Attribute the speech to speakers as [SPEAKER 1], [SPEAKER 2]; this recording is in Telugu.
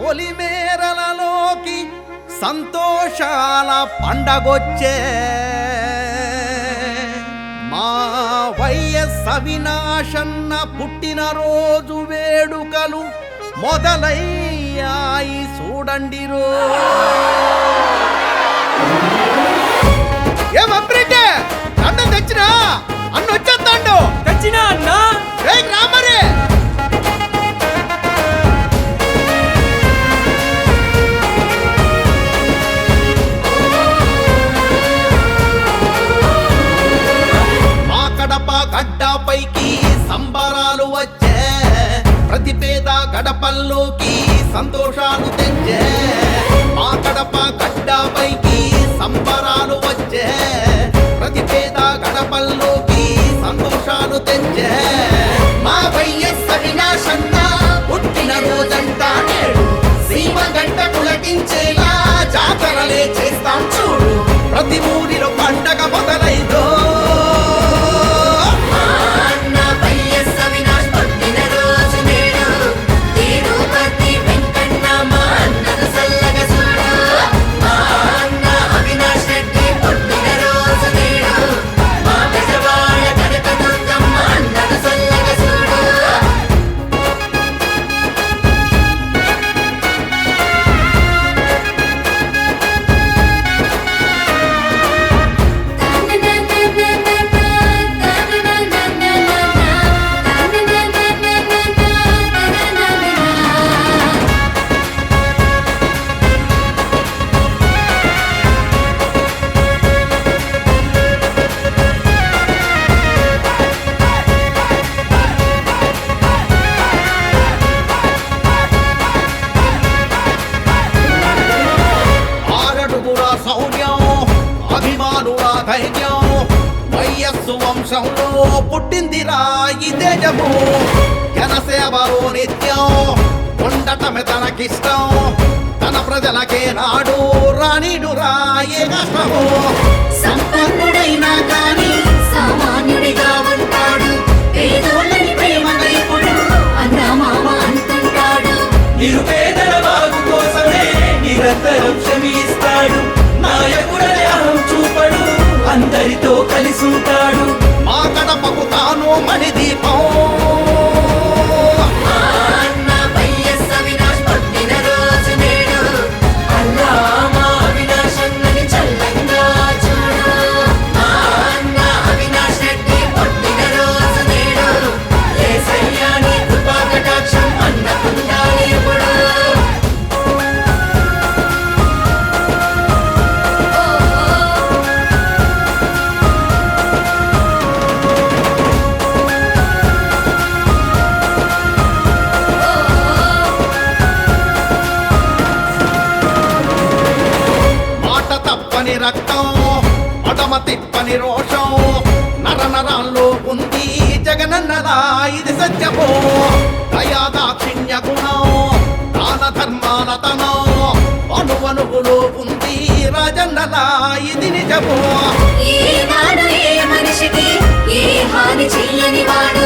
[SPEAKER 1] పొలిమేరలలోకి సంతోషాల పండగొచ్చే మా వైఎస్ అవినాశన్న పుట్టినరోజు వేడుకలు మొదలయ్యాయి చూడండిరో. ఏమప్రెడ్డి దండం తెచ్చినా అన్న వచ్చేస్తాడు.
[SPEAKER 2] తెచ్చినా అన్న
[SPEAKER 1] రామరే మా కడప గడ్డపైకి సంబరాలు వచ్చే, ప్రతి పేద గడపల్లోకి సంతోషాలు తెచ్చే. మా కడప గడ్డపైకి సంబరాలు వచ్చే, ప్రతి పేద గడపల్లోకి సంతోషాలు తెచ్చే. మా వైఎస్ అవినాశన్న పుట్టిన రోజంట నేడు సీమ గంట పులకించేలా జాతరలే చేస్తాం చూడు. ప్రతి ఊరిలో పండగ మొదలైదో. ధైర్యం వైఎస్ వంశంలో పుట్టిందిరా ఈ తేజము. జనసేవలో నిత్యం ఉండటమే తనకిష్టం, తన ప్రజలకే నాడు రానిడురా ఏ కష్టము.
[SPEAKER 3] సంపన్నుడైనా కానీ సామాన్యుడిగా ఉంటాడు, పేదోళ్ళని ప్రేమగా ఇప్పుడు అన్నా మామ అంటుంటాడు.
[SPEAKER 2] నిరుపేదల బాగు కోసమే నిరంతరం శ్రమిస్తాడు, నాయకుడనే అహం చూపడు, అందరితో కలిసి ఉంటాడు.
[SPEAKER 1] మా గడపకు తాను మణి దీపం.
[SPEAKER 3] అన్న వైఎస్ అవినాష్ పుట్టిన రోజు నేడు, అల్లా మా అవినాశన్నని చల్లంగా చూడు. అన్న అవినాష్ రెడ్డి పుట్టిన రోజు నేడు, యేసయ్యా నీ కృపా కటాక్షం అన్నకుండాలి ఇప్పుడు.
[SPEAKER 1] రక్తం అడమ తిప్పని రోషం నర నరాల్లో ఉంది జగనన్నలా ఇది సత్యమో. దయా దాక్షిణ్య గుణం దాన ధర్మాలతనం అనువనువులో ఉంది రాజన్నలా ఇది నిజమో.
[SPEAKER 3] ఈనాడు ఏ మనిషికి ఏ హాని చెయ్యని వాడు,